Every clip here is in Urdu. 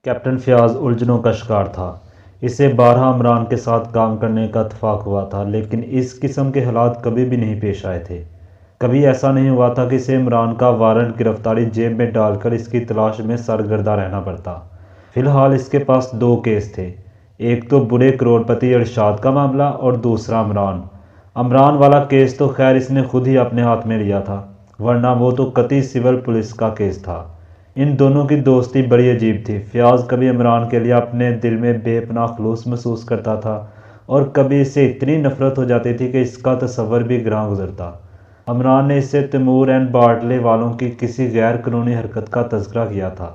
کیپٹن فیاض الجھنوں کا شکار تھا۔ اسے بارہا عمران کے ساتھ کام کرنے کا اتفاق ہوا تھا، لیکن اس قسم کے حالات کبھی بھی نہیں پیش آئے تھے۔ کبھی ایسا نہیں ہوا تھا کہ اسے عمران کا وارنٹ گرفتاری جیب میں ڈال کر اس کی تلاش میں سرگرداں رہنا پڑتا۔ فی الحال اس کے پاس دو کیس تھے، ایک تو بڑے کروڑ پتی ارشاد کا معاملہ اور دوسرا عمران والا کیس تو خیر اس نے خود ہی اپنے ہاتھ میں لیا تھا، ورنہ وہ تو قطعی سول پولیس کا کیس تھا۔ ان دونوں کی دوستی بڑی عجیب تھی۔ فیاض کبھی عمران کے لیے اپنے دل میں بے پناہ خلوص محسوس کرتا تھا اور کبھی اس سے اتنی نفرت ہو جاتی تھی کہ اس کا تصور بھی گراں گزرتا۔ عمران نے اس سے تیمور اینڈ باٹلے والوں کی کسی غیر قانونی حرکت کا تذکرہ کیا تھا،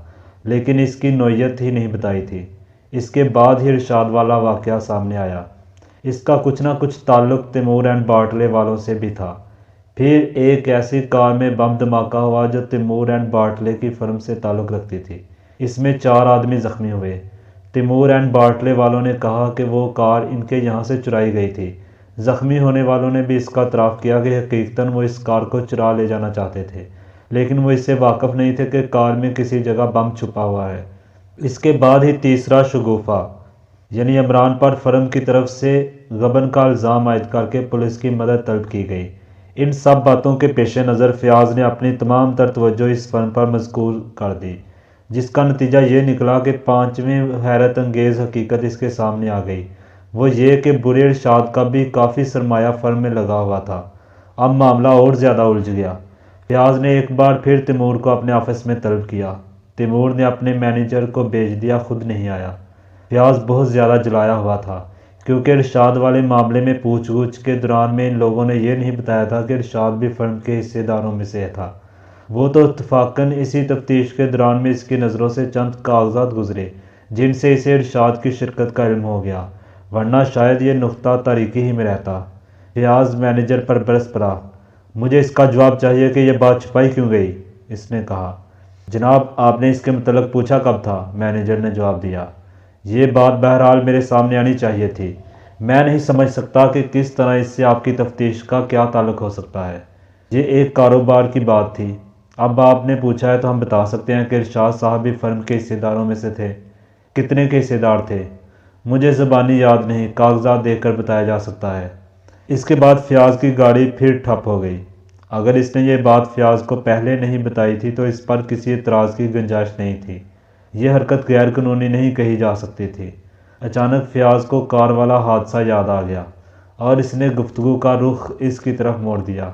لیکن اس کی نوعیت ہی نہیں بتائی تھی۔ اس کے بعد ہی ارشاد والا واقعہ سامنے آیا۔ اس کا کچھ نہ کچھ تعلق تیمور اینڈ باٹلے والوں سے بھی تھا۔ پھر ایک ایسی کار میں بم دھماکہ ہوا جو تیمور اینڈ باٹلے کی فرم سے تعلق رکھتی تھی۔ اس میں 4 آدمی زخمی ہوئے۔ تیمور اینڈ باٹلے والوں نے کہا کہ وہ کار ان کے یہاں سے چرائی گئی تھی۔ زخمی ہونے والوں نے بھی اس کا اعتراف کیا کہ حقیقتاً وہ اس کار کو چرا لے جانا چاہتے تھے، لیکن وہ اس سے واقف نہیں تھے کہ کار میں کسی جگہ بم چھپا ہوا ہے۔ اس کے بعد ہی تیسرا شگوفہ، یعنی عمران پر فرم کی طرف سے غبن کا الزام عائد کر کے پولیس کی مدد طلب کی گئی۔ ان سب باتوں کے پیش نظر فیاض نے اپنی تمام تر توجہ اس فرم پر مذکور کر دی، جس کا نتیجہ یہ نکلا کہ 5ویں حیرت انگیز حقیقت اس کے سامنے آ گئی، وہ یہ کہ برے ارشاد کا بھی کافی سرمایہ فرم میں لگا ہوا تھا۔ اب معاملہ اور زیادہ الجھ گیا۔ فیاض نے ایک بار پھر تیمور کو اپنے آفس میں طلب کیا۔ تیمور نے اپنے مینیجر کو بھیج دیا، خود نہیں آیا۔ فیاض بہت زیادہ جلایا ہوا تھا، کیونکہ ارشاد والے معاملے میں پوچھ گچھ کے دوران میں ان لوگوں نے یہ نہیں بتایا تھا کہ ارشاد بھی فرم کے حصے داروں میں سے تھا۔ وہ تو اتفاقاً اسی تفتیش کے دوران میں اس کی نظروں سے چند کاغذات گزرے جن سے اسے ارشاد کی شرکت کا علم ہو گیا، ورنہ شاید یہ نقطہ تاریکی ہی میں رہتا۔ فیاض مینیجر پر برس پڑا۔ مجھے اس کا جواب چاہیے کہ یہ بات چھپائی کیوں گئی، اس نے کہا۔ جناب، آپ نے اس کے متعلق پوچھا کب تھا؟ مینیجر نے جواب دیا۔ یہ بات بہرحال میرے سامنے آنی چاہیے تھی۔ میں نہیں سمجھ سکتا کہ کس طرح اس سے آپ کی تفتیش کا کیا تعلق ہو سکتا ہے۔ یہ ایک کاروبار کی بات تھی۔ اب آپ نے پوچھا ہے تو ہم بتا سکتے ہیں کہ ارشاد صاحب بھی فرم کے حصے داروں میں سے تھے۔ کتنے کے حصے دار تھے؟ مجھے زبانی یاد نہیں، کاغذات دیکھ کر بتایا جا سکتا ہے۔ اس کے بعد فیاض کی گاڑی پھر ٹھپ ہو گئی۔ اگر اس نے یہ بات فیاض کو پہلے نہیں بتائی تھی تو اس پر کسی اعتراض کی گنجائش نہیں تھی۔ یہ حرکت غیر قانونی نہیں کہی جا سکتی تھی۔ اچانک فیاض کو کار والا حادثہ یاد آ گیا اور اس نے گفتگو کا رخ اس کی طرف موڑ دیا۔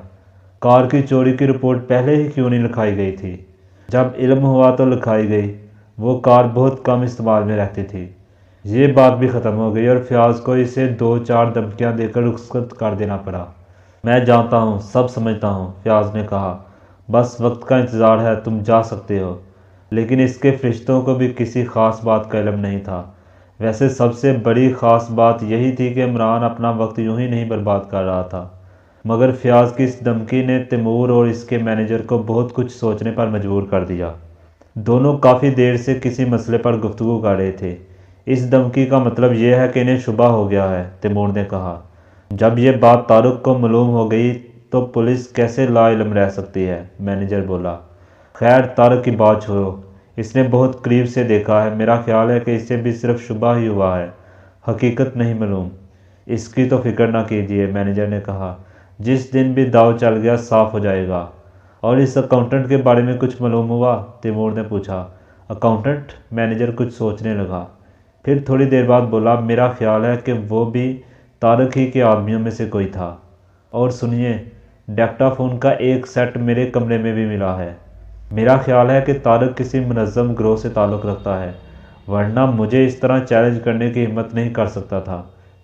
کار کی چوری کی رپورٹ پہلے ہی کیوں نہیں لکھائی گئی تھی؟ جب علم ہوا تو لکھائی گئی۔ وہ کار بہت کم استعمال میں رہتی تھی۔ یہ بات بھی ختم ہو گئی اور فیاض کو اسے 2-4 دھمکیاں دے کر رخصت کر دینا پڑا۔ میں جانتا ہوں، سب سمجھتا ہوں، فیاض نے کہا۔ بس وقت کا انتظار ہے، تم جا سکتے ہو۔ لیکن اس کے فرشتوں کو بھی کسی خاص بات کا علم نہیں تھا۔ ویسے سب سے بڑی خاص بات یہی تھی کہ عمران اپنا وقت یوں ہی نہیں برباد کر رہا تھا، مگر فیاض کی اس دھمکی نے تیمور اور اس کے مینیجر کو بہت کچھ سوچنے پر مجبور کر دیا۔ دونوں کافی دیر سے کسی مسئلے پر گفتگو کر رہے تھے۔ اس دھمکی کا مطلب یہ ہے کہ انہیں شبہ ہو گیا ہے، تیمور نے کہا۔ جب یہ بات طارق کو معلوم ہو گئی تو پولیس کیسے لا علم رہ سکتی ہے، مینیجر بولا۔ خیر، طارق کی بات چھوڑو، اس نے بہت قریب سے دیکھا ہے۔ میرا خیال ہے کہ اسے بھی صرف شبہ ہی ہوا ہے، حقیقت نہیں معلوم۔ اس کی تو فکر نہ کیجیے، مینیجر نے کہا۔ جس دن بھی داؤ چل گیا صاف ہو جائے گا۔ اور اس اکاؤنٹنٹ کے بارے میں کچھ معلوم ہوا؟ تیمور نے پوچھا۔ اکاؤنٹنٹ؟ مینیجر کچھ سوچنے لگا، پھر تھوڑی دیر بعد بولا، میرا خیال ہے کہ وہ بھی طارق ہی کے آدمیوں میں سے کوئی تھا۔ اور سنیے، ڈیکٹا فون کا ایک سیٹ میرے کمرے میں بھی ملا ہے۔ میرا خیال ہے کہ طارق کسی منظم گروہ سے تعلق رکھتا ہے، ورنہ مجھے اس طرح چیلنج کرنے کی ہمت نہیں کر سکتا تھا،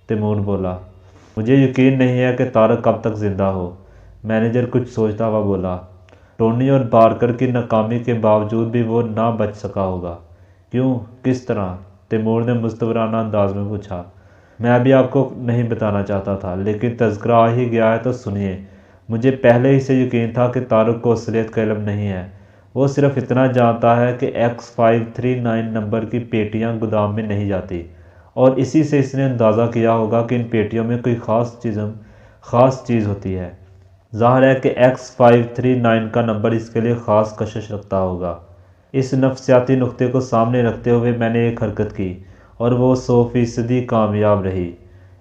تیمور بولا۔ مجھے یقین نہیں ہے کہ طارق کب تک زندہ ہو، مینیجر کچھ سوچتا ہوا بولا۔ ٹونی اور بارکر کی ناکامی کے باوجود بھی وہ نہ بچ سکا ہوگا۔ کیوں؟ کس طرح؟ تیمور نے مستورانہ انداز میں پوچھا۔ میں ابھی آپ کو نہیں بتانا چاہتا تھا، لیکن تذکرہ آ ہی گیا ہے تو سنیے۔ مجھے پہلے ہی سے یقین تھا کہ طارق کو اصلیت کا علم نہیں ہے۔ وہ صرف اتنا جانتا ہے کہ X539 نمبر کی پیٹیاں گودام میں نہیں جاتی، اور اسی سے اس نے اندازہ کیا ہوگا کہ ان پیٹیوں میں کوئی خاص چیز ہوتی ہے۔ ظاہر ہے کہ X539 کا نمبر اس کے لیے خاص کشش رکھتا ہوگا۔ اس نفسیاتی نقطے کو سامنے رکھتے ہوئے میں نے ایک حرکت کی اور وہ 100% کامیاب رہی۔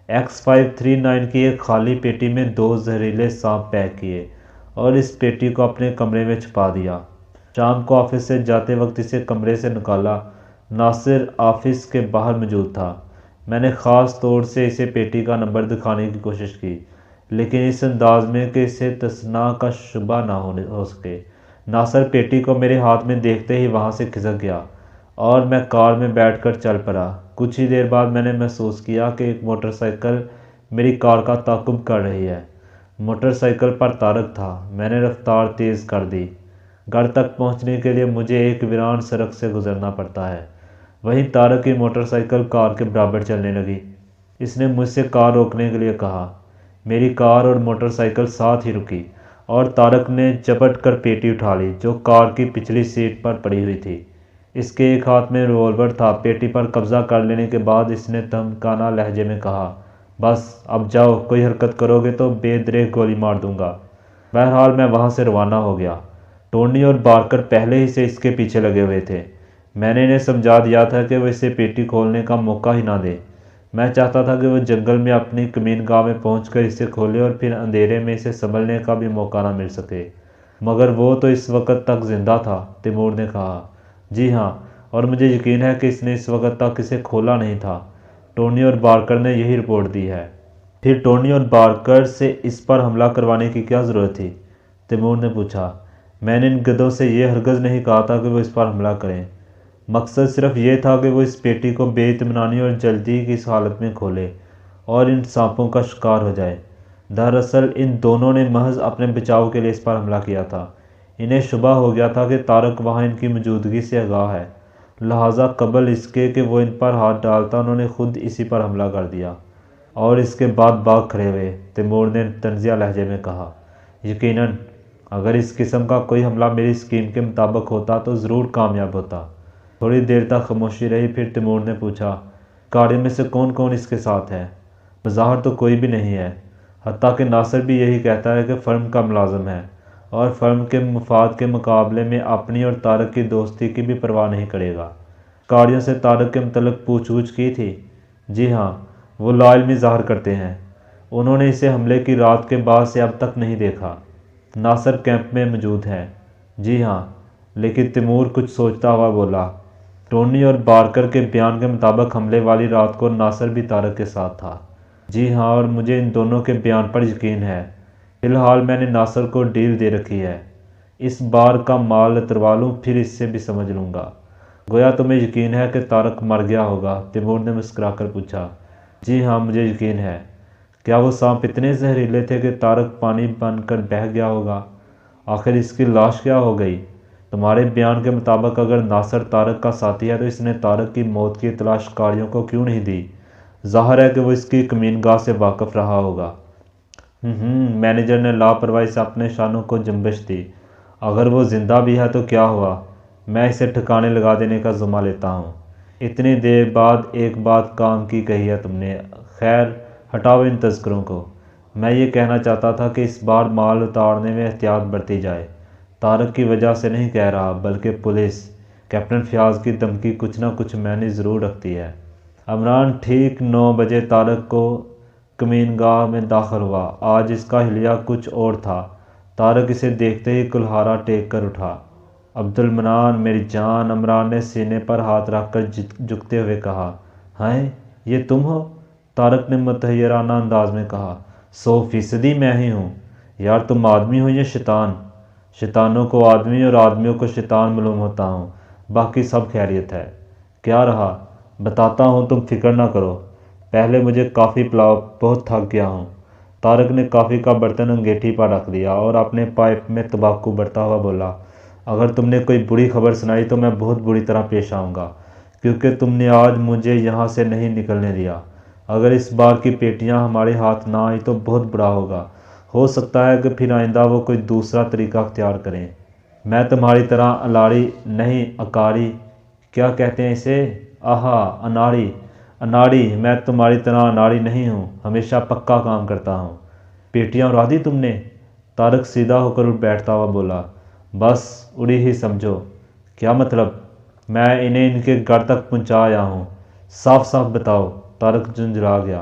X539 کی ایک خالی پیٹی میں 2 زہریلے سانپ پیک کیے اور اس پیٹی کو اپنے کمرے میں چھپا دیا۔ شام کو آفس سے جاتے وقت اسے کمرے سے نکالا۔ ناصر آفس کے باہر موجود تھا۔ میں نے خاص طور سے اسے پیٹی کا نمبر دکھانے کی کوشش کی، لیکن اس انداز میں کہ اسے تصنع کا شبہ نہ ہو سکے۔ ناصر پیٹی کو میرے ہاتھ میں دیکھتے ہی وہاں سے کھسک گیا اور میں کار میں بیٹھ کر چل پڑا۔ کچھ ہی دیر بعد میں نے محسوس کیا کہ ایک موٹر سائیکل میری کار کا تعاقب کر رہی ہے۔ موٹر سائیکل پر طارق تھا۔ میں نے رفتار تیز کر دی۔ گھر تک پہنچنے کے لیے مجھے ایک ویران سڑک سے گزرنا پڑتا ہے۔ وہیں طارق کی موٹر سائیکل کار کے برابر چلنے لگی۔ اس نے مجھ سے کار روکنے کے لیے کہا۔ میری کار اور موٹر سائیکل ساتھ ہی رکی اور طارق نے جھپٹ کر پیٹی اٹھا لی جو کار کی پچھلی سیٹ پر پڑی ہوئی تھی۔ اس کے ایک ہاتھ میں ریوالور تھا۔ پیٹی پر قبضہ کر لینے کے بعد اس نے دھمکانہ لہجے میں کہا، بس اب جاؤ، کوئی حرکت کرو گے تو بے دریغ گولی مار دوں گا۔ بہرحال میں وہاں سے روانہ ہو گیا۔ ٹونی اور بارکر پہلے ہی سے اس کے پیچھے لگے ہوئے تھے۔ میں نے انہیں سمجھا دیا تھا کہ وہ اسے پیٹی کھولنے کا موقع ہی نہ دے۔ میں چاہتا تھا کہ وہ جنگل میں اپنی کمین گاہ میں پہنچ کر اسے کھولے اور پھر اندھیرے میں اسے سنبھلنے کا بھی موقع نہ مل سکے۔ مگر وہ تو اس وقت تک زندہ تھا، تیمور نے کہا۔ جی ہاں، اور مجھے یقین ہے کہ اس نے اس وقت تک اسے کھولا نہیں تھا۔ ٹونی اور بارکر نے یہی رپورٹ دی ہے۔ پھر ٹونی اور بارکر سے اس پر حملہ کروانے کی کیا ضرورت تھی؟ تیمور نے پوچھا۔ میں نے ان گدھوں سے یہ ہرگز نہیں کہا تھا کہ وہ اس پر حملہ کریں۔ مقصد صرف یہ تھا کہ وہ اس پیٹی کو بے اطمینانی اور جلدی کی اس حالت میں کھولے اور ان سانپوں کا شکار ہو جائے۔ دراصل ان دونوں نے محض اپنے بچاؤ کے لیے اس پر حملہ کیا تھا۔ انہیں شبہ ہو گیا تھا کہ طارق وہاں ان کی موجودگی سے آگاہ ہے، لہٰذا قبل اس کے کہ وہ ان پر ہاتھ ڈالتا انہوں نے خود اسی پر حملہ کر دیا اور اس کے بعد بھاگ کھڑے ہوئے، تیمور نے طنزیہ لہجے میں کہا۔ یقیناً اگر اس قسم کا کوئی حملہ میری اسکیم کے مطابق ہوتا تو ضرور کامیاب ہوتا۔ تھوڑی دیر تک خاموشی رہی، پھر تیمور نے پوچھا، گاڑی میں سے کون کون اس کے ساتھ ہے؟ بظاہر تو کوئی بھی نہیں ہے، حتیٰ کہ ناصر بھی یہی کہتا ہے کہ فرم کا ملازم ہے اور فرم کے مفاد کے مقابلے میں اپنی اور طارق کی دوستی کی بھی پرواہ نہیں کرے گا۔ گاڑیوں سے طارق کے متعلق پوچھ گچھ کی تھی؟ جی ہاں، وہ لا علمی ظاہر کرتے ہیں۔ انہوں نے اسے حملے کی رات کے بعد سے اب تک نہیں دیکھا۔ ناصر کیمپ میں موجود ہے؟ جی ہاں، لیکن تیمور کچھ سوچتا ہوا بولا، ٹونی اور بارکر کے بیان کے مطابق حملے والی رات کو ناصر بھی طارق کے ساتھ تھا۔ جی ہاں، اور مجھے ان دونوں کے بیان پر یقین ہے۔ فی الحال میں نے ناصر کو ڈیل دے رکھی ہے، اس بار کا مال اتروا لوں پھر اس سے بھی سمجھ لوں گا۔ گویا تمہیں یقین ہے کہ طارق مر گیا ہوگا؟ تیمور نے مسکرا کر پوچھا۔ جی ہاں، مجھے یقین ہے۔ کیا وہ سانپ اتنے زہریلے تھے کہ طارق پانی بن کر بہہ گیا ہوگا؟ آخر اس کی لاش کیا ہو گئی؟ تمہارے بیان کے مطابق اگر ناصر طارق کا ساتھی ہے تو اس نے طارق کی موت کی اطلاع شکاریوں کو کیوں نہیں دی؟ ظاہر ہے کہ وہ اس کی کمین گاہ سے واقف رہا ہوگا۔ مینیجر نے لاپرواہی سے اپنے شانوں کو جنبش دی۔ اگر وہ زندہ بھی ہے تو کیا ہوا؟ میں اسے ٹھکانے لگا دینے کا ذمہ لیتا ہوں۔ اتنی دیر بعد ایک بات کام کی کہی ہے تم نے۔ خیر ہٹاؤ ان تذکروں کو۔ میں یہ کہنا چاہتا تھا کہ اس بار مال اتارنے میں احتیاط برتی جائے۔ طارق کی وجہ سے نہیں کہہ رہا، بلکہ پولیس، کیپٹن فیاض کی دھمکی کچھ نہ کچھ معنی ضرور رکھتی ہے۔ عمران ٹھیک 9 بجے طارق کو کمین گاہ میں داخل ہوا۔ آج اس کا حلیہ کچھ اور تھا۔ طارق اسے دیکھتے ہی کلہارا ٹیک کر اٹھا۔ عبد المنان میری جان، عمران نے سینے پر ہاتھ رکھ کر جھکتے ہوئے کہا۔ ہائے، یہ تم ہو؟ طارق نے متحیرانہ انداز میں کہا۔ 100% میں ہی ہوں۔ یار تم آدمی ہو یا شیطان؟ شیطانوں کو آدمی اور آدمیوں کو شیطان معلوم ہوتا ہوں، باقی سب خیریت ہے۔ کیا رہا؟ بتاتا ہوں، تم فکر نہ کرو۔ پہلے مجھے کافی پلاؤ، بہت تھک گیا ہوں۔ طارق نے کافی کا برتن انگیٹھی پر رکھ دیا اور اپنے پائپ میں تمباکو بھرتا ہوا بولا، اگر تم نے کوئی بری خبر سنائی تو میں بہت بری طرح پیش آؤں گا، کیونکہ تم نے آج مجھے یہاں سے نہیں نکلنے دیا۔ اگر اس بار کی پیٹیاں ہمارے ہاتھ نہ آئیں تو بہت برا ہوگا۔ ہو سکتا ہے کہ پھر آئندہ وہ کوئی دوسرا طریقہ اختیار کریں۔ میں تمہاری طرح الاڑی نہیں، اکاری، کیا کہتے ہیں اسے؟ آہا، اناڑی، میں تمہاری طرح اناڑی نہیں ہوں، ہمیشہ پکا کام کرتا ہوں۔ پیٹیاں اڑا دی تم نے؟ طارق سیدھا ہو کر اٹھ بیٹھتا ہوا بولا، بس اڑی ہی سمجھو۔ کیا مطلب؟ میں انہیں ان کے گھر تک پہنچا آیا ہوں، صاف صاف بتاؤ۔ طارق جھنجھلا گیا۔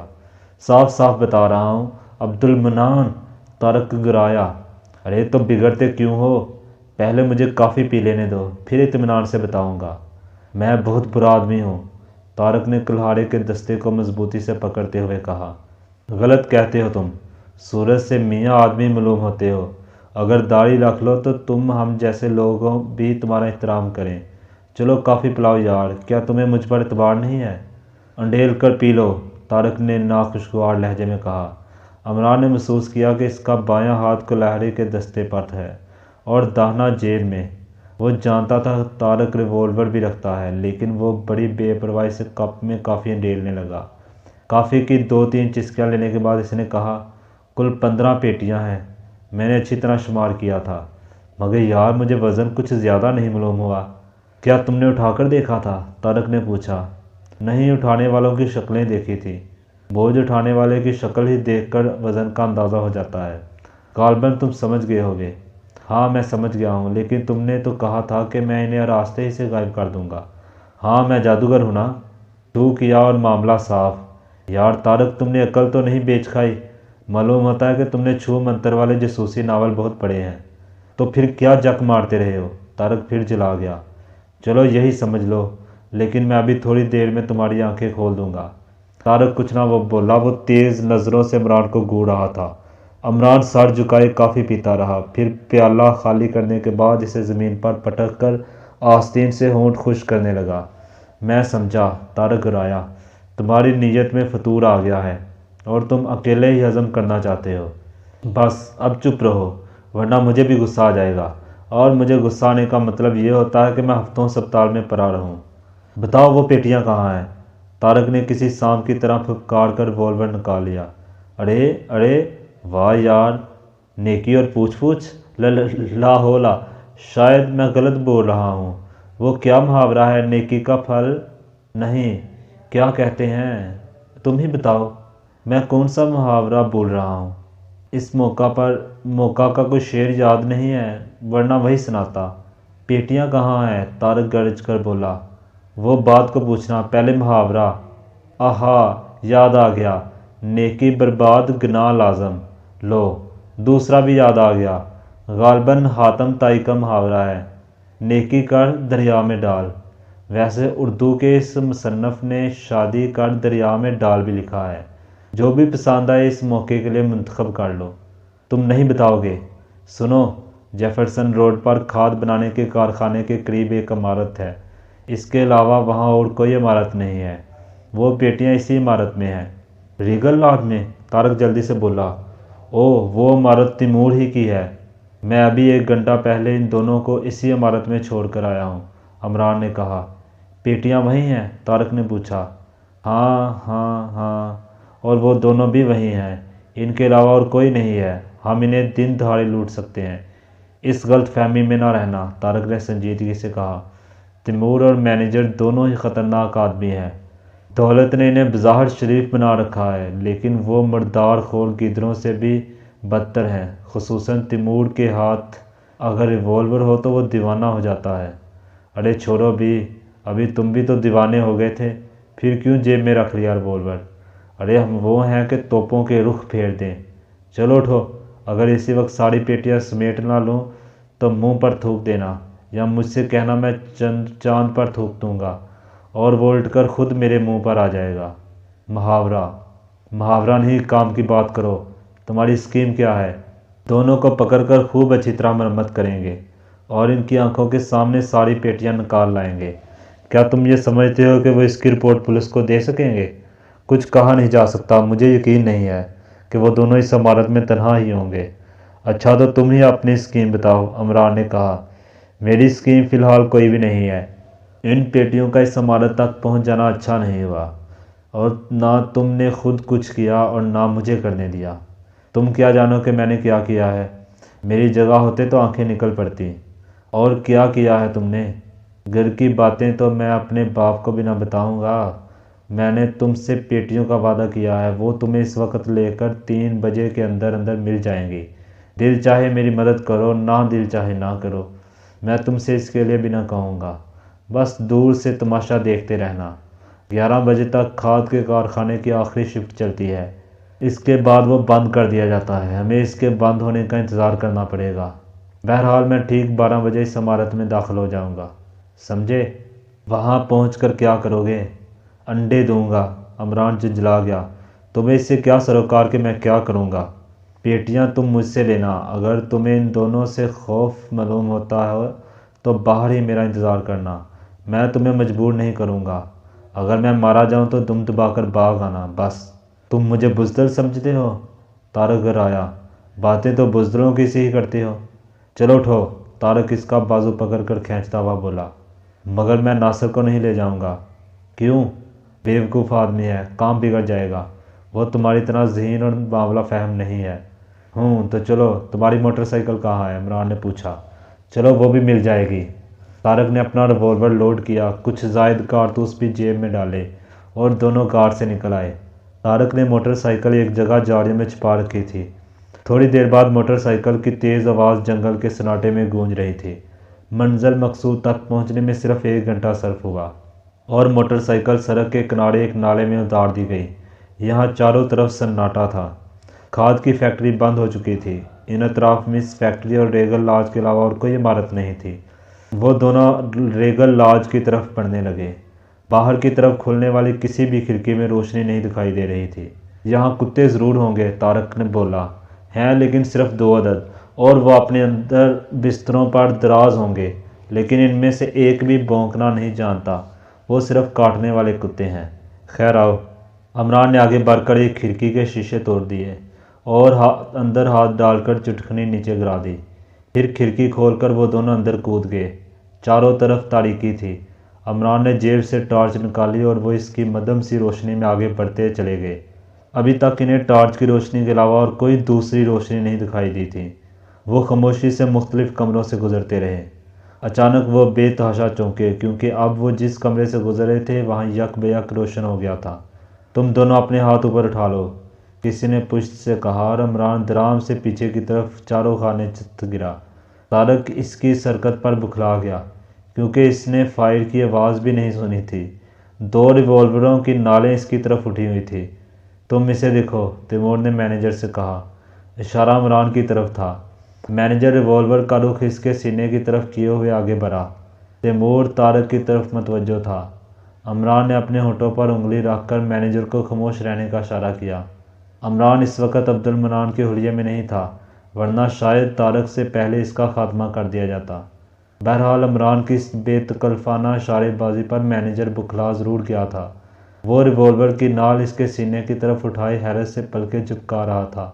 صاف صاف بتا رہا ہوں عبد المنان، طارق گرایا۔ ارے تو بگڑتے کیوں ہو؟ پہلے مجھے کافی پی لینے دو، پھر اطمینان سے بتاؤں گا۔ میں بہت برا آدمی ہوں، طارق نے کلہاڑے کے دستے کو مضبوطی سے پکڑتے ہوئے کہا۔ غلط کہتے ہو تم، صورت سے میاں آدمی معلوم ہوتے ہو۔ اگر داڑھی رکھ لو تو تم ہم جیسے لوگوں بھی تمہارا احترام کریں۔ چلو کافی پلاؤ یار، کیا تمہیں مجھ پر اعتبار نہیں ہے؟ انڈیل کر پی لو، طارق نے ناخوشگوار لہجے میں کہا۔ عمران نے محسوس کیا کہ اس کا بایاں ہاتھ کلہاڑے کے دستے پر ہے اور داہنا جیب میں۔ وہ جانتا تھا طارق ریوالور بھی رکھتا ہے، لیکن وہ بڑی بے پرواہی سے کپ میں کافی انڈیلنے لگا۔ کافی کی 2-3 چسکیاں لینے کے بعد اس نے کہا، کل 15 پیٹیاں ہیں، میں نے اچھی طرح شمار کیا تھا، مگر یار مجھے وزن کچھ زیادہ نہیں معلوم ہوا۔ کیا تم نے اٹھا کر دیکھا تھا؟ طارق نے پوچھا۔ نہیں، اٹھانے والوں کی شکلیں دیکھی تھی۔ بوجھ اٹھانے والے کی شکل ہی دیکھ کر وزن کا اندازہ ہو جاتا ہے۔ غالباً تم سمجھ گئے ہوگے۔ ہاں میں سمجھ گیا ہوں، لیکن تم نے تو کہا تھا کہ میں انہیں راستے ہی سے غائب کر دوں گا۔ ہاں میں جادوگر ہوں نا۔ چھو کیا اور معاملہ صاف۔ یار طارق، تم نے عقل تو نہیں بیچ کھائی؟ معلوم ہوتا ہے کہ تم نے چھو منتر والے جاسوسی ناول بہت پڑھے ہیں، تو پھر کیا جک مارتے رہے ہو؟ طارق پھر جلا گیا۔ چلو یہی سمجھ لو، لیکن میں ابھی تھوڑی دیر میں تمہاری آنکھیں کھول دوں گا۔ طارق کچھ نہ وہ بولا، وہ تیز نظروں سے عمران کو گھور رہا تھا۔ عمران سر جھکائے کافی پیتا رہا، پھر پیالہ خالی کرنے کے بعد اسے زمین پر پٹک کر آستین سے ہونٹ خشک کرنے لگا۔ میں سمجھا، طارق گرایا، تمہاری نیت میں فطور آ گیا ہے اور تم اکیلے ہی ہضم کرنا چاہتے ہو۔ بس اب چپ رہو، ورنہ مجھے بھی غصہ آ جائے گا، اور مجھے غصہ آنے کا مطلب یہ ہوتا ہے کہ میں ہفتوں ہسپتال میں پڑا رہوں۔ بتاؤ وہ پیٹیاں کہاں ہیں؟ طارق نے کسی سانپ کی طرح پھپکار کر ریوالور نکال لیا۔ ارے ارے واہ یار، نیکی اور پوچھ پوچھ، لا ہولا، شاید میں غلط بول رہا ہوں۔ وہ کیا محاورہ ہے، نیکی کا پھل نہیں، کیا کہتے ہیں؟ تم ہی بتاؤ، میں کون سا محاورہ بول رہا ہوں؟ اس موقع کا کوئی شعر یاد نہیں ہے، ورنہ وہی سناتا۔ پیٹیاں کہاں ہیں؟ طارق گرج کر بولا۔ وہ بات کو پوچھنا، پہلے محاورہ۔ آہا، یاد آ گیا، نیکی برباد گناہ لازم۔ لو، دوسرا بھی یاد آ گیا، غالباً حاتم طائی کا محاورہ ہے، نیکی کر دریا میں ڈال۔ ویسے اردو کے اس مصنف نے شادی کر دریا میں ڈال بھی لکھا ہے۔ جو بھی پسند آئے اس موقع کے لیے منتخب کر لو۔ تم نہیں بتاؤ گے؟ سنو، جیفرسن روڈ پر کھاد بنانے کے کارخانے کے قریب ایک عمارت ہے، اس کے علاوہ وہاں اور کوئی عمارت نہیں ہے۔ وہ پیٹیاں اسی عمارت میں ہیں۔ ریگل لاڈ میں؟ طارق جلدی سے بولا۔ وہ عمارت تیمور ہی کی ہے، میں ابھی 1 گھنٹہ پہلے ان دونوں کو اسی عمارت میں چھوڑ کر آیا ہوں، عمران نے کہا۔ پیٹیاں وہی ہیں؟ طارق نے پوچھا۔ ہاں ہاں ہاں، اور وہ دونوں بھی وہی ہیں، ان کے علاوہ اور کوئی نہیں ہے، ہم انہیں دن دہاڑے لوٹ سکتے ہیں۔ اس غلط فہمی میں نہ رہنا، طارق نے سنجیدگی سے کہا، تیمور اور مینیجر دونوں ہی خطرناک آدمی ہیں۔ دولت نے انہیں بظاہر شریف بنا رکھا ہے، لیکن وہ مردار خور گیدڑوں سے بھی بدتر ہیں، خصوصاً تیمور کے ہاتھ اگر ریوالور ہو تو وہ دیوانہ ہو جاتا ہے۔ ارے چھوڑو بھی، ابھی تم بھی تو دیوانے ہو گئے تھے، پھر کیوں جیب میں رکھ لیا ریوالور؟ ارے ہم وہ ہیں کہ توپوں کے رخ پھیر دیں۔ چلو اٹھو، اگر اسی وقت ساری پیٹیاں سمیٹ نہ لوں تو منہ پر تھوک دینا، یا مجھ سے کہنا میں چاند پر تھوک دوں گا اور وہ الٹ کر خود میرے منہ پر آ جائے گا۔ محاورہ نہیں، کام کی بات کرو، تمہاری اسکیم کیا ہے؟ دونوں کو پکڑ کر خوب اچھی طرح مرمت کریں گے اور ان کی آنکھوں کے سامنے ساری پیٹیاں نکال لائیں گے۔ کیا تم یہ سمجھتے ہو کہ وہ اس کی رپورٹ پولیس کو دے سکیں گے؟ کچھ کہا نہیں جا سکتا، مجھے یقین نہیں ہے کہ وہ دونوں اس عمارت میں تنہا ہی ہوں گے۔ اچھا تو تم ہی اپنی اسکیم بتاؤ، عمران نے کہا۔ میری اسکیم فی الحال کوئی بھی نہیں ہے۔ ان پیٹیوں کا اس عمارت تک پہنچ جانا اچھا نہیں ہوا، اور نہ تم نے خود کچھ کیا اور نہ مجھے کرنے دیا۔ تم کیا جانو کہ میں نے کیا کیا ہے؟ میری جگہ ہوتے تو آنکھیں نکل پڑتی۔ اور کیا کیا ہے تم نے؟ گھر کی باتیں تو میں اپنے باپ کو بھی نہ بتاؤں گا۔ میں نے تم سے پیٹیوں کا وعدہ کیا ہے، وہ تمہیں اس وقت لے کر 3 بجے کے اندر اندر مل جائیں گی۔ دل چاہے میری مدد کرو، نہ دل چاہے نہ کرو، میں تم سے اس کے لیے بھی نہ کہوں گا، بس دور سے تماشا دیکھتے رہنا۔ 11 بجے تک کھاد کے کارخانے کی آخری شفٹ چلتی ہے، اس کے بعد وہ بند کر دیا جاتا ہے، ہمیں اس کے بند ہونے کا انتظار کرنا پڑے گا۔ بہرحال میں ٹھیک 12 بجے اس عمارت میں داخل ہو جاؤں گا، سمجھے؟ وہاں پہنچ کر کیا کرو گے؟ انڈے دوں گا۔ عمران جھنجھلا گیا۔ تمہیں اس سے کیا سروکار کہ میں کیا کروں گا؟ پیٹیاں تم مجھ سے لینا، اگر تمہیں ان دونوں سے خوف معلوم ہوتا ہے تو باہر ہی میرا انتظار کرنا، میں تمہیں مجبور نہیں کروں گا۔ اگر میں مارا جاؤں تو دم دبا کر بھاگ آنا، بس۔ تم مجھے بزدل سمجھتے ہو؟ طارق گھر آیا۔ باتیں تو بزدلوں کی سی ہی کرتے ہو۔ چلو اٹھو، طارق اس کا بازو پکڑ کر کھینچتا ہوا بولا۔ مگر میں ناصر کو نہیں لے جاؤں گا۔ کیوں؟ بیوقوف آدمی ہے، کام بگڑ جائے گا، وہ تمہاری طرح ذہین اور معاملہ فہم نہیں ہے۔ تو چلو، تمہاری موٹر سائیکل کہاں ہے؟ عمران نے پوچھا۔ چلو وہ بھی مل جائے گی۔ طارق نے اپنا ریوالور لوڈ کیا، کچھ زائد کارتوس بھی جیب میں ڈالے اور دونوں کار سے نکل آئے۔ طارق نے موٹر سائیکل ایک جگہ جاڑیوں میں چھپا رکھی تھی۔ تھوڑی دیر بعد موٹر سائیکل کی تیز آواز جنگل کے سناٹے میں گونج رہی تھی۔ منزل مقصود تک پہنچنے میں صرف 1 گھنٹہ صرف ہوا اور موٹر سائیکل سڑک کے کنارے ایک نالے میں اتار دی گئی۔ یہاں چاروں طرف سناٹا تھا۔ کھاد کی فیکٹری بند ہو چکی تھی۔ ان اطراف میں اس فیکٹری اور ریگل لاج کے علاوہ اور کوئی عمارت نہیں تھی۔ وہ دونوں ریگل لاج کی طرف بڑھنے لگے۔ باہر کی طرف کھلنے والی کسی بھی کھڑکی میں روشنی نہیں دکھائی دے رہی تھی۔ یہاں کتے ضرور ہوں گے، طارق نے بولا۔ ہیں لیکن صرف 2 عدد، اور وہ اپنے اندر بستروں پر دراز ہوں گے، لیکن ان میں سے ایک بھی بھونکنا نہیں جانتا، وہ صرف کاٹنے والے کتے ہیں۔ خیر آؤ۔ عمران نے آگے بڑھ کر ایک کھڑکی کے شیشے توڑ دیے اور اندر ہاتھ ڈال کر چٹکنی نیچے گرا دی۔ پھر کھڑکی کھول کر وہ دونوں اندر کود گئے۔ چاروں طرف تاریکی تھی۔ عمران نے جیب سے ٹارچ نکالی اور وہ اس کی مدھم سی روشنی میں آگے بڑھتے چلے گئے۔ ابھی تک انہیں ٹارچ کی روشنی کے علاوہ اور کوئی دوسری روشنی نہیں دکھائی دی تھی۔ وہ خاموشی سے مختلف کمروں سے گزرتے رہے۔ اچانک وہ بے تحاشا چونکے، کیونکہ اب وہ جس کمرے سے گزرے تھے وہاں یک بے یک روشن ہو گیا تھا۔ تم دونوں اپنے ہاتھ اوپر اٹھا لو، کسی نے پشت سے کہا، اور عمران درام سے پیچھے کی طرف چاروں خانے چت گرا۔ طارق اس کی حرکت پر بکھلا گیا، کیونکہ اس نے فائر کی آواز بھی نہیں سنی تھی۔ 2 ریوالوروں کی نالیں اس کی طرف اٹھی ہوئی تھی۔ تم اسے دیکھو، تیمور نے مینیجر سے کہا۔ اشارہ عمران کی طرف تھا۔ مینیجر ریوالور کا رخ اس کے سینے کی طرف کیے ہوئے آگے بڑھا۔ تیمور طارق کی طرف متوجہ تھا۔ عمران نے اپنے ہونٹوں پر انگلی رکھ کر مینیجر کو خاموش رہنے کا اشارہ کیا۔ عمران اس وقت عبد المنان کے حلیے میں نہیں تھا، ورنہ شاید طارق سے پہلے اس کا خاتمہ کر دیا جاتا۔ بہرحال عمران کی اس بے تکلفانہ اشارے بازی پر مینیجر بکھلا ضرور گیا تھا۔ وہ ریوالور کی نال اس کے سینے کی طرف اٹھائے حیرت سے پلکیں جھپکا رہا تھا۔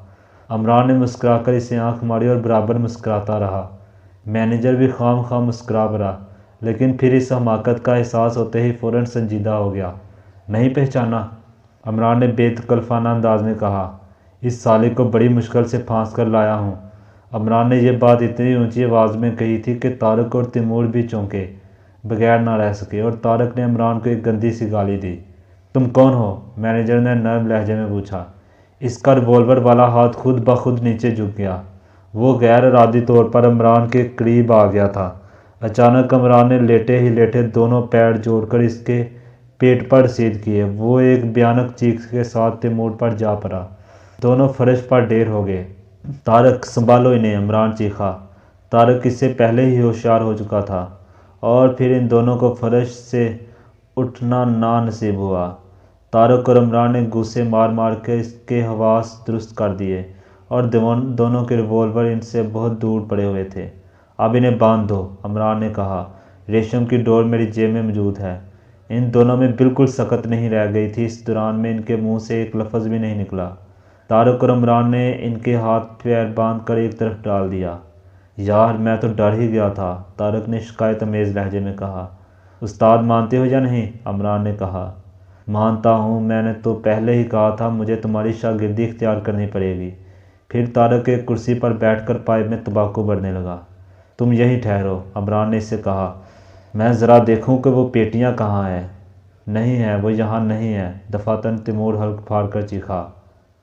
عمران نے مسکرا کر اسے آنکھ ماری اور برابر مسکراتا رہا۔ مینیجر بھی خام خواہ مسکرا بھرا، لیکن پھر اس حماقت کا احساس ہوتے ہی فوراً سنجیدہ ہو گیا۔ نہیں پہچانا؟ عمران نے بے تکلفانہ انداز میں کہا۔ اس سالے کو بڑی مشکل سے پھانس کر لایا ہوں۔ عمران نے یہ بات اتنی اونچی آواز میں کہی تھی کہ طارق اور تیمور بھی چونکے بغیر نہ رہ سکے، اور طارق نے عمران کو ایک گندی سی گالی دی۔ تم کون ہو؟ مینیجر نے نرم لہجے میں پوچھا۔ اس کا ریوالور والا ہاتھ خود بخود نیچے جھک گیا۔ وہ غیر ارادی طور پر عمران کے قریب آ گیا تھا۔ اچانک عمران نے لیٹے ہی لیٹے دونوں پیر جوڑ کر اس کے پیٹ پر رسید کیے۔ وہ ایک بھیانک چیخ کے ساتھ تیمور پر جا پڑا۔ دونوں فرش پر ڈھیر ہو گئے۔ طارق سنبھالو انہیں، عمران چیخا۔ طارق اس سے پہلے ہی ہوشیار ہو چکا تھا، اور پھر ان دونوں کو فرش سے اٹھنا نانصیب ہوا۔ طارق اور عمران نے گھوسے مار مار کے اس کے حواس درست کر دیے، اور دونوں کے ریوالور ان سے بہت دور پڑے ہوئے تھے۔ اب انہیں باندھ دو، عمران نے کہا۔ ریشم کی ڈور میری جیب میں موجود ہے۔ ان دونوں میں بالکل سکت نہیں رہ گئی تھی۔ اس دوران میں ان کے منہ سے ایک لفظ بھی نہیں نکلا۔ طارق اور عمران نے ان کے ہاتھ پیر باندھ کر ایک طرف ڈال دیا۔ یار میں تو ڈر ہی گیا تھا، طارق نے شکایت آمیز لہجے میں کہا۔ استاد مانتے ہو یا نہیں؟ عمران نے کہا۔ مانتا ہوں، میں نے تو پہلے ہی کہا تھا مجھے تمہاری شاگردی اختیار کرنی پڑے گی۔ پھر طارق ایک کرسی پر بیٹھ کر پائپ میں تمباکو بھرنے لگا۔ تم یہیں ٹھہرو، عمران نے اس سے کہا۔ میں ذرا دیکھوں کہ وہ پیٹیاں کہاں ہیں۔ نہیں ہیں، وہ یہاں نہیں ہیں، دفعتاً تیمور حلق پھاڑ کر چیخا۔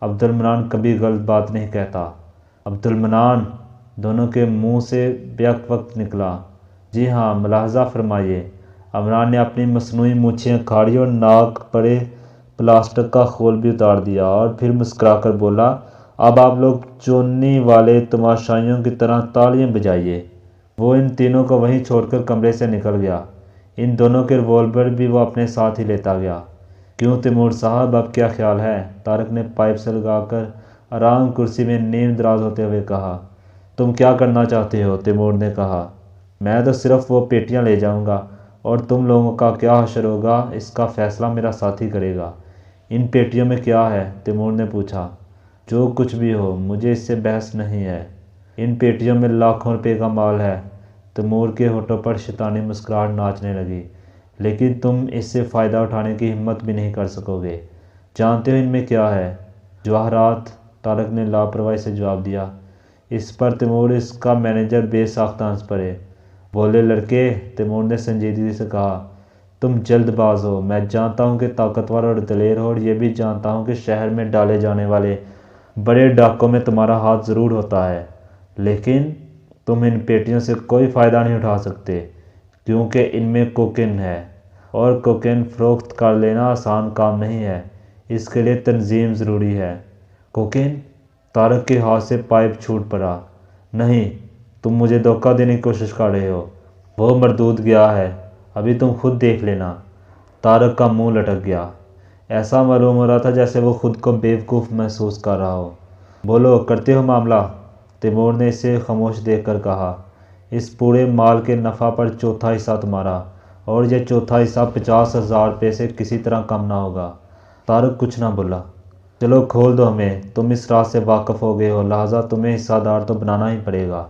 عبد المنان کبھی غلط بات نہیں کہتا۔ عبد المنان! دونوں کے منہ سے بیک وقت نکلا۔ جی ہاں، ملاحظہ فرمائیے۔ عمران نے اپنی مصنوعی مونچھیں کھاڑی اور ناک پڑے پلاسٹک کا خول بھی اتار دیا اور پھر مسکرا کر بولا، اب آپ لوگ چونی والے تماشائیوں کی طرح تالیاں بجائیے۔ وہ ان تینوں کو وہیں چھوڑ کر کمرے سے نکل گیا۔ ان دونوں کے ریوالور بھی وہ اپنے ساتھ ہی لیتا گیا۔ کیوں تیمور صاحب، اب کیا خیال ہے؟ طارق نے پائپ سے لگا کر آرام کرسی میں نیم دراز ہوتے ہوئے کہا۔ تم کیا کرنا چاہتے ہو؟ تیمور نے کہا۔ میں تو صرف وہ پیٹیاں لے جاؤں گا، اور تم لوگوں کا کیا حشر ہوگا اس کا فیصلہ میرا ساتھی کرے گا۔ ان پیٹیوں میں کیا ہے؟ تیمور نے پوچھا۔ جو کچھ بھی ہو، مجھے اس سے بحث نہیں ہے۔ ان پیٹیوں میں لاکھوں روپے کا مال ہے۔ تیمور کے ہونٹوں پر شیطانی مسکراہٹ ناچنے لگی۔ لیکن تم اس سے فائدہ اٹھانے کی ہمت بھی نہیں کر سکو گے۔ جانتے ہو ان میں کیا ہے؟ جواہرات، طارق نے لاپرواہی سے جواب دیا۔ اس پر تیمور اس کا مینیجر بے ساختہ ہنس پڑے۔ بولے لڑکے، تیمور نے سنجیدگی سے کہا، تم جلد باز ہو۔ میں جانتا ہوں کہ طاقتور اور دلیر ہو، اور یہ بھی جانتا ہوں کہ شہر میں ڈالے جانے والے بڑے ڈاکوں میں تمہارا ہاتھ ضرور ہوتا ہے، لیکن تم ان پیٹیوں سے کوئی فائدہ نہیں اٹھا سکتے، کیونکہ ان میں کوکین ہے، اور کوکین فروخت کر لینا آسان کام نہیں ہے۔ اس کے لیے تنظیم ضروری ہے۔ کوکین؟ طارق کے ہاتھ سے پائپ چھوٹ پڑا۔ نہیں، تم مجھے دھوکہ دینے کی کوشش کر رہے ہو۔ وہ مردود گیا ہے، ابھی تم خود دیکھ لینا۔ طارق کا منہ لٹک گیا۔ ایسا معلوم ہو رہا تھا جیسے وہ خود کو بیوقوف محسوس کر رہا ہو۔ بولو، کرتے ہو معاملہ؟ تیمور نے اسے خاموش دیکھ کر کہا۔ اس پورے مال کے نفع پر چوتھا حصہ تمہارا، اور یہ چوتھا حصہ 50,000 روپے سے کسی طرح کم نہ ہوگا۔ طارق کچھ نہ بولا۔ چلو کھول دو ہمیں، تم اس راز سے واقف ہو گئے ہو، لہٰذا تمہیں حصہ دار تو بنانا ہی پڑے گا۔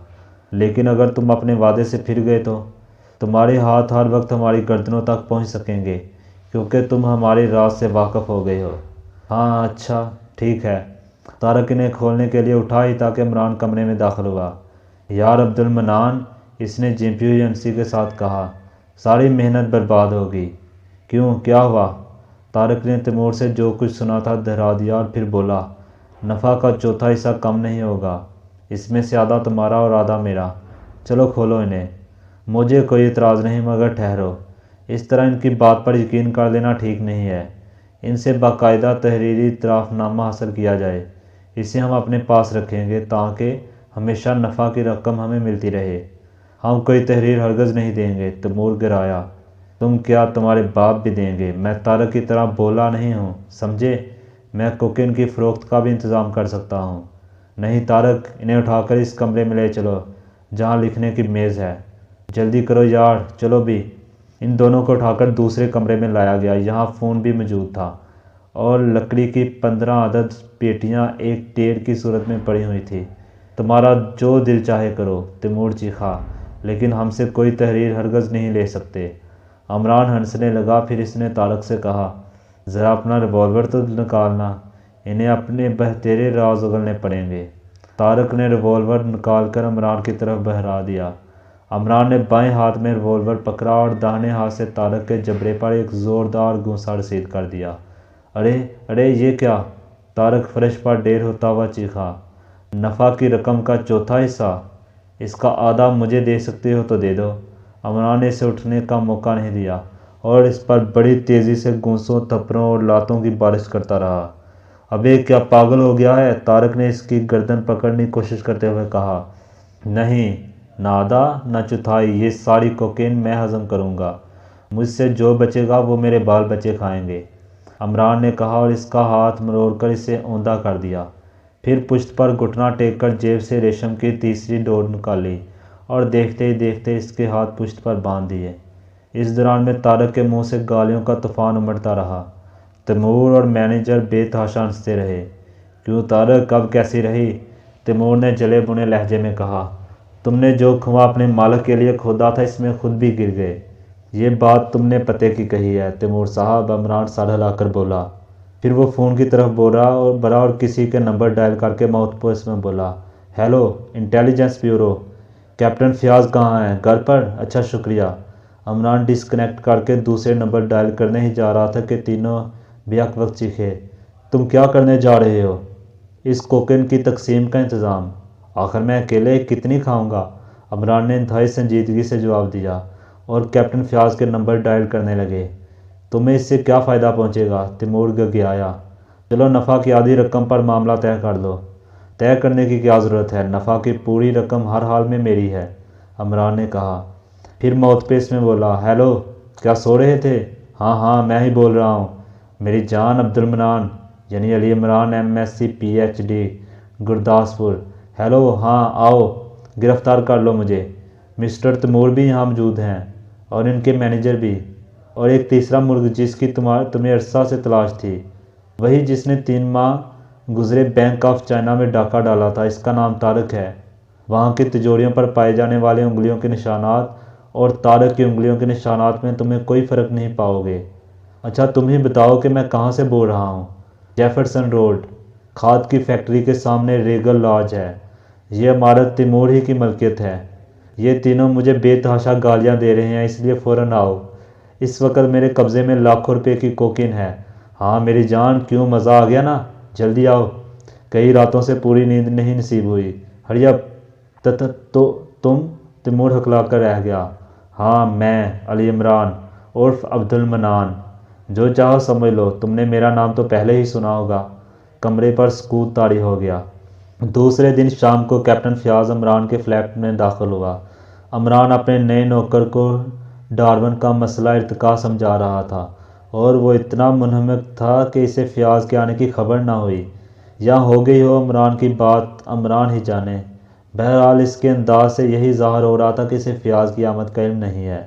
لیکن اگر تم اپنے وعدے سے پھر گئے تو تمہارے ہاتھ ہر وقت ہماری گردنوں تک پہنچ سکیں گے، کیونکہ تم ہمارے راز سے واقف ہو گئے ہو۔ ہاں اچھا ٹھیک ہے۔ طارق انہیں کھولنے کے لیے اٹھا ہی تھا کہ عمران کمرے میں داخل ہوا۔ یار عبد المنان، اس نے جھمپی ہوئی ہنسی کے ساتھ کہا، ساری محنت برباد ہوگی۔ کیوں، کیا ہوا؟ طارق نے تیمور سے جو کچھ سنا تھا دہرا دیا اور پھر بولا، نفع کا چوتھا حصہ کم نہیں ہوگا، اس میں سے آدھا تمہارا اور آدھا میرا۔ چلو کھولو انہیں۔ مجھے کوئی اعتراض نہیں، مگر ٹھہرو، اس طرح ان کی بات پر یقین کر لینا ٹھیک نہیں ہے۔ ان سے باقاعدہ تحریری اعتراف نامہ حاصل کیا جائے، اسے ہم اپنے پاس رکھیں گے تاکہ ہمیشہ نفع کی رقم ہمیں ملتی رہے۔ ہم کوئی تحریر ہرگز نہیں دیں گے۔ تیمور گرایا۔ تم کیا، تمہارے باپ بھی دیں گے؟ میں طارق کی طرح بولا نہیں ہوں، سمجھے؟ میں کوکین کی فروخت کا بھی انتظام کر سکتا ہوں۔ نہیں طارق، انہیں اٹھا کر اس کمرے میں لے چلو جہاں لکھنے کی میز ہے۔ جلدی کرو یار، چلو بھی۔ ان دونوں کو اٹھا کر دوسرے کمرے میں لایا گیا۔ یہاں فون بھی موجود تھا، اور لکڑی کی 15 عدد پیٹیاں ایک ڈھیر کی صورت میں پڑی ہوئی تھیں۔ تمہارا جو دل چاہے کرو، تیمور چیخا، لیکن ہم سے کوئی تحریر ہرگز نہیں لے سکتے۔ عمران ہنسنے لگا، پھر اس نے طارق سے کہا، ذرا اپنا ریوالور تو نکالنا، انہیں اپنے بہترے راز اگلنے پڑیں گے۔ طارق نے ریوالور نکال کر عمران کی طرف بہرا دیا۔ عمران نے بائیں ہاتھ میں ریوالور پکڑا اور داہنے ہاتھ سے طارق کے جبڑے پر ایک زوردار گونسا رسید کر دیا۔ ارے ارے، یہ کیا؟ طارق فرش پر ڈیر ہوتا ہوا چیخا۔ نفع کی رقم کا چوتھا حصہ؟ اس کا آدھا مجھے دے سکتے ہو تو دے دو۔ عمران نے اسے اٹھنے کا موقع نہیں دیا اور اس پر بڑی تیزی سے گونسوں، تھپڑوں اور لاتوں کی بارش کرتا رہا۔ ابے کیا پاگل ہو گیا ہے؟ طارق نے اس کی گردن پکڑنے کی کوشش کرتے ہوئے کہا۔ نہیں، نہ آدھا نہ چوتھائی، یہ ساری کوکین میں ہضم کروں گا۔ مجھ سے جو بچے گا وہ میرے بال بچے کھائیں گے، عمران نے کہا اور اس کا ہاتھ مروڑ کر اسے اوندا کر دیا۔ پھر پشت پر گھٹنا ٹیک کر جیب سے ریشم کی تیسری ڈور نکالی اور دیکھتے ہی دیکھتے اس کے ہاتھ پشت پر باندھ دیے۔ اس دوران میں طارق کے منہ سے گالیوں کا طوفان امڑتا رہا۔ تیمور اور مینیجر بے تحاشا ہنستے رہے۔ کیوں طارق، اب کیسی رہی؟ تیمور نے جلے بنے لہجے میں کہا، تم نے جو کنواں اپنے مالک کے لیے کھودا تھا اس میں خود بھی گر گئے۔ یہ بات تم نے پتے کی کہی ہے تیمور صاحب، عمران سر ہلا کر بولا۔ پھر وہ فون کی طرف بڑھا اور کسی کے نمبر ڈائل کر کے ماؤتھ پیس میں بولا، hello intelligence bureau, captain Fayyaz کہاں ہیں؟ گھر پر؟ اچھا شکریہ۔ عمران ڈسکنیکٹ کر کے دوسرے نمبر ڈائل کرنے ہی جا رہا تھا کہ تینوں بیک وقت چیخے، تم کیا کرنے جا رہے ہو؟ اس کوکین کی تقسیم کا انتظام؟ آخر میں اکیلے کتنی کھاؤں گا؟ عمران نے انتہائی سنجیدگی سے جواب دیا اور کیپٹن فیاض کے نمبر ڈائل کرنے لگے۔ تمہیں اس سے کیا فائدہ پہنچے گا؟ تیمور گگیایا۔ چلو نفع کی آدھی رقم پر معاملہ طے کر لو۔ طے کرنے کی کیا ضرورت ہے؟ نفع کی پوری رقم ہر حال میں میری ہے، عمران نے کہا۔ پھر ماؤتھ پیس میں بولا، ہیلو، کیا سو رہے تھے؟ ہاں ہاں میں ہی بول رہا ہوں، میری جان عبد المنان، یعنی Ali Imran MSc PhD Gurdaspur. Hello, ہاں آؤ، گرفتار کر لو مجھے۔ مسٹر تیمور بھی یہاں موجود ہیں اور ان کے مینیجر بھی، اور ایک تیسرا مرغ جس کی تمہیں عرصہ سے تلاش تھی، وہی جس نے 3 ماہ گزرے بینک آف چائنا میں ڈاکہ ڈالا تھا، اس کا نام طارق ہے۔ وہاں کی تجوریوں پر پائے جانے والے انگلیوں کے نشانات اور طارق کی انگلیوں کے نشانات میں تمہیں کوئی فرق نہیں پاؤ گے۔ اچھا تم ہی بتاؤ کہ میں کہاں سے بول رہا ہوں؟ جیفرسن روڈ، کھاد کی فیکٹری کے سامنے ریگل لاج ہے۔ یہ عمارت تیمور ہی کی ملکیت ہے۔ یہ تینوں مجھے بے تحاشا گالیاں دے رہے ہیں، اس لیے فوراً آؤ۔ اس وقت میرے قبضے میں لاکھوں روپے کی کوکین ہے۔ ہاں میری جان، کیوں مزہ آ گیا نا؟ جلدی آؤ، کئی راتوں سے پوری نیند نہیں نصیب ہوئی۔ ہری اپ۔ تم؟ تیمور ہکلا کر رہ گیا۔ ہاں میں، علی عمران عرف عبد المنان، جو چاہو سمجھ لو، تم نے میرا نام تو پہلے ہی سنا ہوگا۔ کمرے پر سکوت طاری ہو گیا۔ دوسرے دن شام کو کیپٹن فیاض عمران کے فلیٹ میں داخل ہوا۔ عمران اپنے نئے نوکر کو ڈارون کا مسئلہ ارتقاء سمجھا رہا تھا اور وہ اتنا منہمک تھا کہ اسے فیاض کے آنے کی خبر نہ ہوئی، یا ہو گئی ہو عمران کی بات عمران ہی جانے۔ بہرحال اس کے انداز سے یہی ظاہر ہو رہا تھا کہ اسے فیاض کی آمد کا علم نہیں ہے۔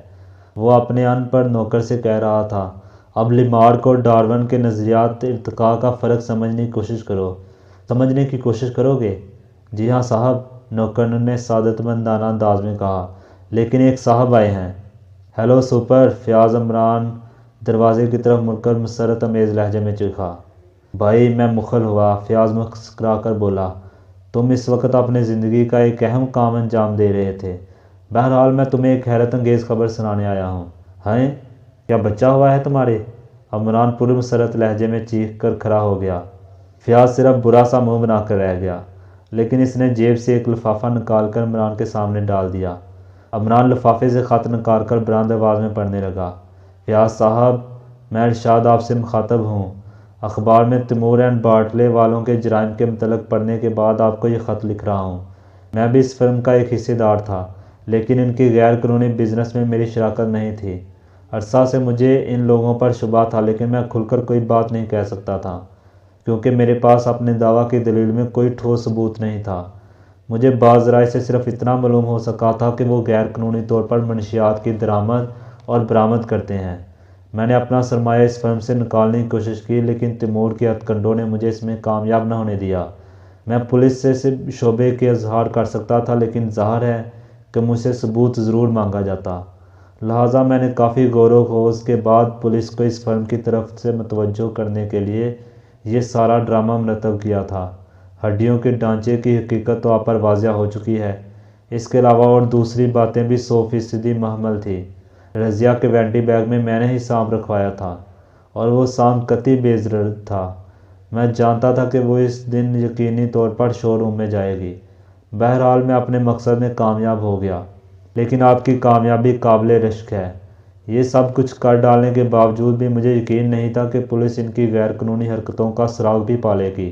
وہ اپنے ان پڑھ نوکر سے کہہ رہا تھا، اب لیمارک اور ڈارون کے نظریات ارتقاء کا فرق سمجھنے کی کوشش کرو گے؟ جی ہاں صاحب، نوکر نے سعادت مندانہ انداز میں کہا، لیکن ایک صاحب آئے ہیں۔ ہیلو سپر، فیاض عمران دروازے کی طرف مڑ کر مسرت امیز لہجے میں چیخا۔ بھائی میں مخل ہوا، فیاض مسکرا کر بولا، تم اس وقت اپنے زندگی کا ایک اہم کام انجام دے رہے تھے۔ بہرحال میں تمہیں ایک حیرت انگیز خبر سنانے آیا ہوں۔ ہیں؟ کیا بچہ ہوا ہے تمہارے؟ عمران پوری مسرت لہجے میں چیخ کر کھڑا ہو گیا۔ فیاض صرف برا سا منہ بنا کر رہ گیا، لیکن اس نے جیب سے ایک لفافہ نکال کر عمران کے سامنے ڈال دیا۔ عمران لفافے سے خط نکال کر بلند آواز میں پڑھنے لگا، فیاض صاحب، میں ارشاد آپ سے مخاطب ہوں۔ اخبار میں تیمور اینڈ باٹلے والوں کے جرائم کے متعلق پڑھنے کے بعد آپ کو یہ خط لکھ رہا ہوں۔ میں بھی اس فرم کا ایک حصے دار تھا، لیکن ان کی غیر قانونی بزنس میں میری شراکت نہیں تھی۔ عرصہ سے مجھے ان لوگوں پر شبہ تھا، لیکن میں کھل کر کوئی بات نہیں کہہ سکتا تھا، کیونکہ میرے پاس اپنے دعویٰ کی دلیل میں کوئی ٹھوس ثبوت نہیں تھا۔ مجھے بعض ذرائع سے صرف اتنا معلوم ہو سکا تھا کہ وہ غیر قانونی طور پر منشیات کی درآمد اور برآمد کرتے ہیں۔ میں نے اپنا سرمایہ اس فرم سے نکالنے کی کوشش کی، لیکن تیمور کے ہتھ کنڈوں نے مجھے اس میں کامیاب نہ ہونے دیا۔ میں پولیس سے شعبے کے اظہار کر سکتا تھا، لیکن ظاہر ہے کہ مجھ سے ثبوت ضرور مانگا جاتا، لہٰذا میں نے کافی غور و خوض کے بعد پولیس کو اس فرم کی طرف سے متوجہ کرنے کے لیے یہ سارا ڈرامہ مرتب کیا تھا۔ ہڈیوں کے ڈھانچے کی حقیقت تو آپ پر واضح ہو چکی ہے۔ اس کے علاوہ اور دوسری باتیں بھی 100% محمل تھی۔ رضیہ کے وینٹی بیگ میں نے ہی سانپ رکھوایا تھا، اور وہ سانپ قطعی بے ضرر تھا۔ میں جانتا تھا کہ وہ اس دن یقینی طور پر شو روم میں جائے گی۔ بہرحال میں اپنے مقصد میں کامیاب ہو گیا، لیکن آپ کی کامیابی قابل رشک ہے۔ یہ سب کچھ کر ڈالنے کے باوجود بھی مجھے یقین نہیں تھا کہ پولیس ان کی غیر قانونی حرکتوں کا سراغ بھی پالے گی۔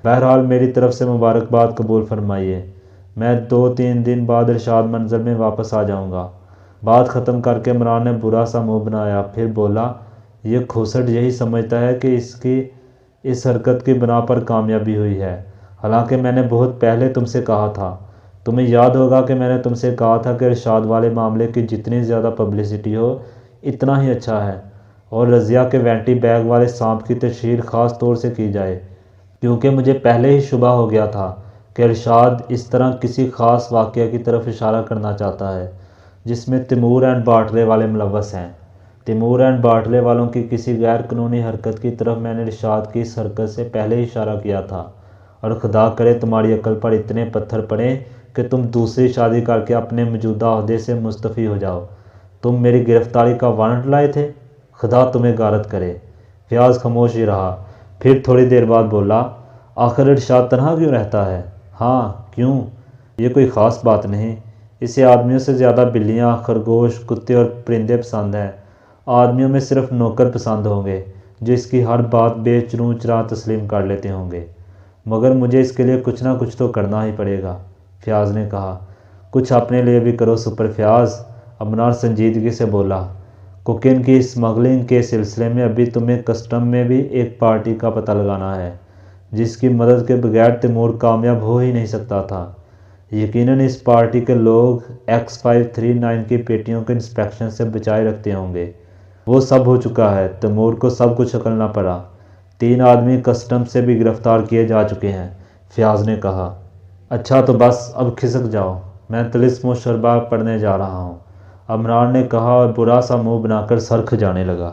بہرحال میری طرف سے مبارکباد قبول فرمائیے۔ میں 2-3 دن بعد ارشاد منزل میں واپس آ جاؤں گا۔ بات ختم کر کے عمران نے برا سا منہ بنایا، پھر بولا، یہ کھوسٹ یہی سمجھتا ہے کہ اس کی اس حرکت کی بنا پر کامیابی ہوئی ہے، حالانکہ میں نے بہت پہلے تم سے کہا تھا۔ تمہیں یاد ہوگا کہ میں نے تم سے کہا تھا کہ ارشاد والے معاملے کی جتنی زیادہ پبلسٹی ہو اتنا ہی اچھا ہے، اور رضیہ کے وینٹی بیگ والے سانپ کی تشہیر خاص طور سے کی جائے، کیونکہ مجھے پہلے ہی شبہ ہو گیا تھا کہ ارشاد اس طرح کسی خاص واقعہ کی طرف اشارہ کرنا چاہتا ہے جس میں تیمور اینڈ باٹلے والے ملوث ہیں۔ تیمور اینڈ باٹلے والوں کی کسی غیر قانونی حرکت کی طرف میں نے ارشاد کی اس حرکت سے پہلے ہی اشارہ کیا تھا، اور خدا کرے تمہاری عقل پر اتنے پتھر پڑیں کہ تم دوسری شادی کر کے اپنے موجودہ عہدے سے مستعفی ہو جاؤ۔ تم میری گرفتاری کا وارنٹ لائے تھے، خدا تمہیں غارت کرے۔ فیاض خاموش ہی رہا، پھر تھوڑی دیر بعد بولا، آخر ارشاد تنہا کیوں رہتا ہے؟ ہاں کیوں؟ یہ کوئی خاص بات نہیں، اسے آدمیوں سے زیادہ بلیاں، خرگوش، کتے اور پرندے پسند ہیں۔ آدمیوں میں صرف نوکر پسند ہوں گے جو اس کی ہر بات بے چروں چرا تسلیم کر لیتے ہوں گے۔ مگر مجھے اس کے لیے کچھ نہ کچھ تو کرنا ہی پڑے گا، فیاض نے کہا۔ کچھ اپنے لیے بھی کرو سپر فیاض، عمران سنجیدگی سے بولا۔ کوکین کی اسمگلنگ کے سلسلے میں ابھی تمہیں کسٹم میں بھی ایک پارٹی کا پتہ لگانا ہے جس کی مدد کے بغیر تیمور کامیاب ہو ہی نہیں سکتا تھا۔ یقیناً اس پارٹی کے لوگ X539 کی پیٹیوں کے انسپیکشن سے بچائے رکھتے ہوں گے۔ وہ سب ہو چکا ہے، تیمور کو سب کچھ اکلنا پڑا۔ 3 آدمی کسٹم سے بھی گرفتار کیے جا چکے ہیں، فیاض نے کہا۔ اچھا تو بس اب کھسک جاؤ، میں طلسم و شربا پڑھنے جا رہا ہوں، عمران نے کہا اور برا سا منہ بنا کر سر کھجانے لگا۔